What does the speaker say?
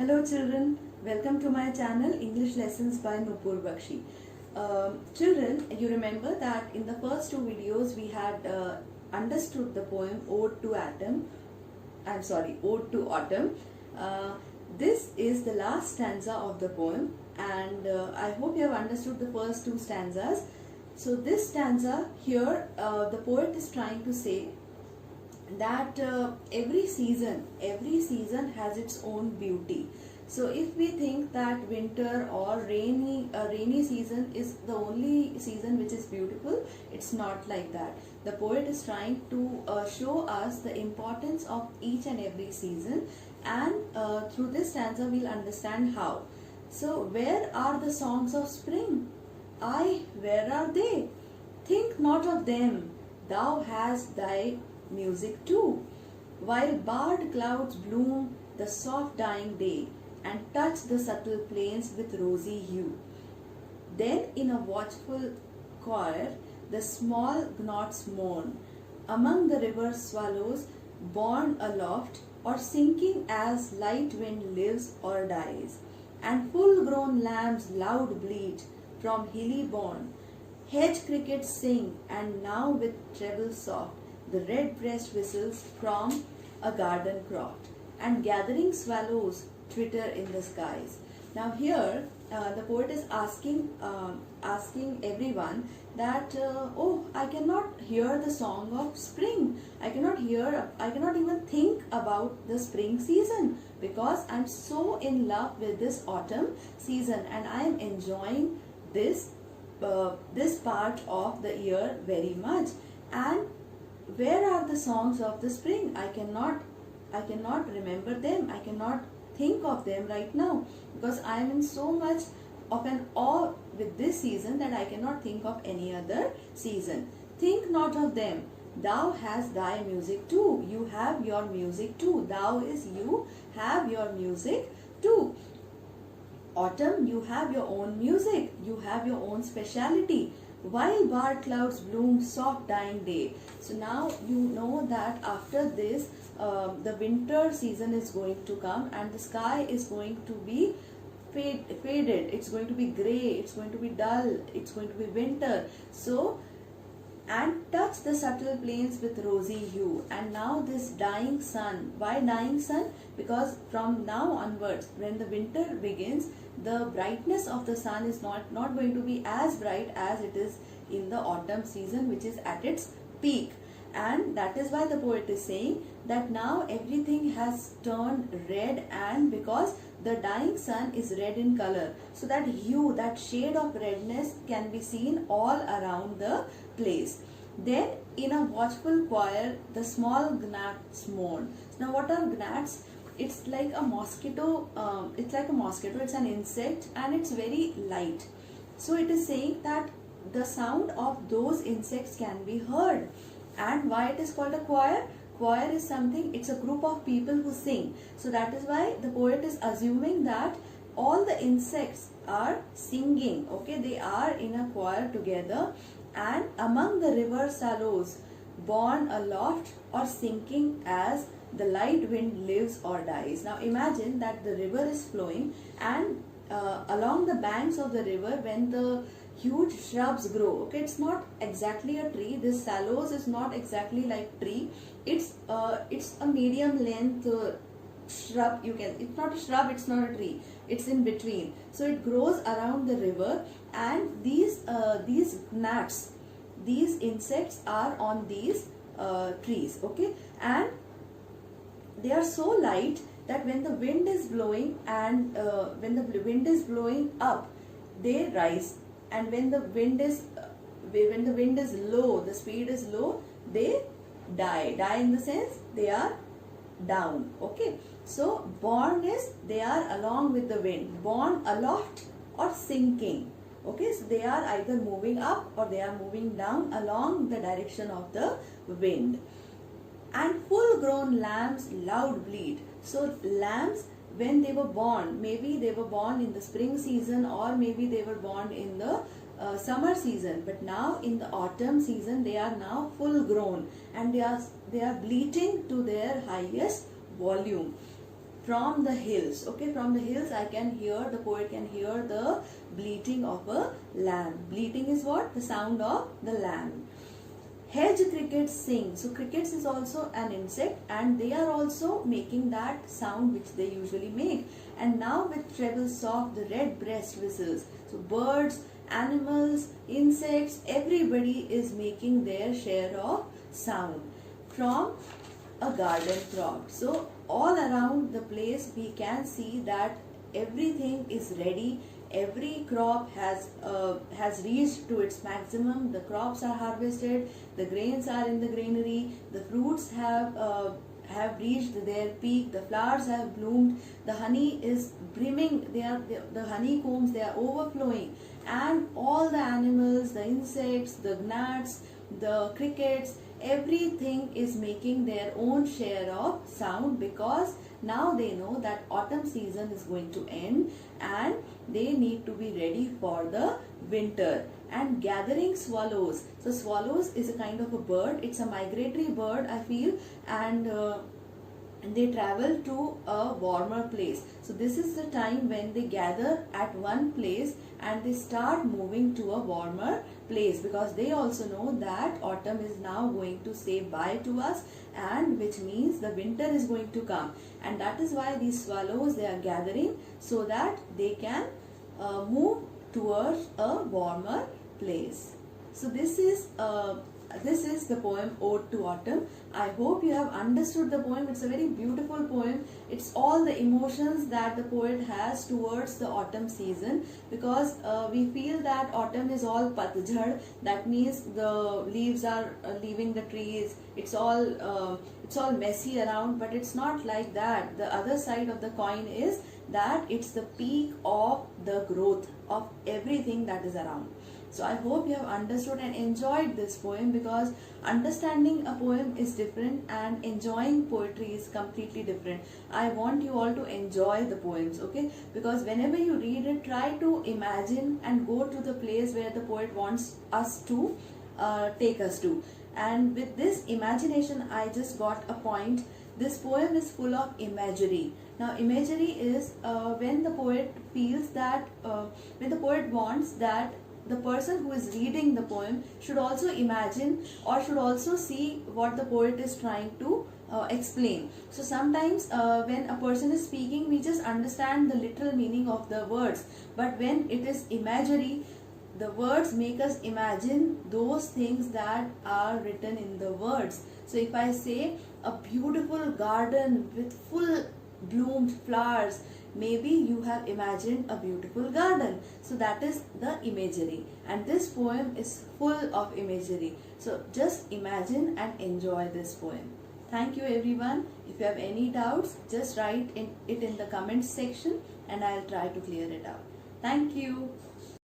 Hello children, welcome to my channel English Lessons by Noopur Baxi. Children, you remember that in the first two videos we had understood the poem Ode to Autumn. This is the last stanza of the poem, and I hope you have understood the first two stanzas. So this stanza here, the poet is trying to say that every season has its own beauty. So if we think that winter or rainy season is the only season which is beautiful, it's not like that. The poet is trying to show us the importance of each and every season, and through this stanza we'll understand how. So where are the songs of spring? Aye, where are they? Think not of them, thou hast thy music too, while barred clouds bloom the soft dying day and touch the subtle plains with rosy hue. Then in a watchful choir the small gnots mourn, among the river swallows borne aloft or sinking as light wind lives or dies, and full grown lambs loud bleat from hilly bourne. Hedge crickets sing, and now with treble soft the red-breast whistles from a garden croft, and gathering swallows twitter in the skies. Now here the poet is asking everyone that oh, I cannot hear the song of spring. I cannot even think about the spring season because I'm so in love with this autumn season, and I am enjoying this part of the year very much. And where are the songs of the spring? I cannot remember them. I cannot think of them right now because I am in so much of an awe with this season that I cannot think of any other season. Think not of them, thou hast thy music too. You have your music too. Thou is you have your music too. Autumn, you have your own music. You have your own speciality. While barred clouds bloom soft dying day. So now you know that after this the winter season is going to come and the sky is going to be faded. It's going to be grey, it's going to be dull, it's going to be winter. So, and touch the subtle plains with rosy hue. And now this dying sun. Why dying sun? Because from now onwards, when the winter begins, the brightness of the sun is not going to be as bright as it is in the autumn season, which is at its peak. And that is why the poet is saying that now everything has turned red, and because the dying sun is red in color, so that hue, that shade of redness can be seen all around the place. Then in a watchful choir the small gnats mourn. Now what are gnats? It's like a mosquito. It's an insect, and it's very light. So it is saying that the sound of those insects can be heard. And why it is called a choir? Choir is something, it's a group of people who sing. So that is why the poet is assuming that all the insects are singing. Okay, they are in a choir together. And among the river swallows borne aloft or sinking as the light wind lives or dies. Now imagine that the river is flowing, and along the banks of the river, when the huge shrubs grow, okay, it's not exactly a tree. This sallows is not exactly like tree. It's a medium length shrub. It's not a shrub, it's not a tree, it's in between. So it grows around the river, and these gnats, these insects are on these trees, okay, and they are so light that when the wind is blowing and when the wind is blowing up, they rise, and when the wind is low, the speed is low, they die in the sense they are down. Okay, so borne is they are along with the wind, borne aloft or sinking. Okay, so they are either moving up or they are moving down along the direction of the wind. And full grown lambs loud bleat. So lambs, when they were born, maybe they were born in the spring season, or maybe they were born in the summer season, but now in the autumn season they are now full grown, and they are bleating to their highest volume. from the hills. Okay, from the hills I can hear, the poet can hear the bleating of a lamb. Bleating is what? The sound of the lamb. Hedge crickets sing. So crickets is also an insect and they are also making that sound which they usually make. And now with treble soft, the red breast whistles. So birds, animals, insects, everybody is making their share of sound from a garden crop. So all around the place we can see that everything is ready. Every crop has reached to its maximum. The crops are harvested, the grains are in the granary, the fruits have reached their peak, the flowers have bloomed, the honey is brimming, the honeycombs, they are overflowing, and all the animals, the insects, the gnats, the crickets, everything is making their own share of sound, because now they know that autumn season is going to end and they need to be ready for the winter. And gathering swallows. So swallows is a kind of a bird. It's a migratory bird, I feel, and they travel to a warmer place. So this is the time when they gather at one place and they start moving to a warmer place, because they also know that autumn is now going to say bye to us, and which means the winter is going to come. And that is why these swallows, they are gathering so that they can move towards a warmer place. So this is the poem Ode to Autumn. I hope you have understood the poem. It's a very beautiful poem. It's all the emotions that the poet has towards the autumn season, because we feel that autumn is all patjhad. That means the leaves are leaving the trees. It's all messy around, but it's not like that. The other side of the coin is that it's the peak of the growth of everything that is around. So I hope you have understood and enjoyed this poem, because understanding a poem is different and enjoying poetry is completely different. I want you all to enjoy the poems, okay? Because whenever you read it, try to imagine and go to the place where the poet wants us to take us to. And with this imagination, I just got a point. This poem is full of imagery. Now imagery is when the poet feels that, when the poet wants that the person who is reading the poem should also imagine or should also see what the poet is trying to explain. So sometimes when a person is speaking, we just understand the literal meaning of the words, but when it is imagery, the words make us imagine those things that are written in the words. So if I say a beautiful garden with full bloomed flowers, maybe you have imagined a beautiful garden. So that is the imagery, and this poem is full of imagery. So just imagine and enjoy this poem. Thank you everyone. If you have any doubts, just write it in the comments section and I'll try to clear it out. Thank you.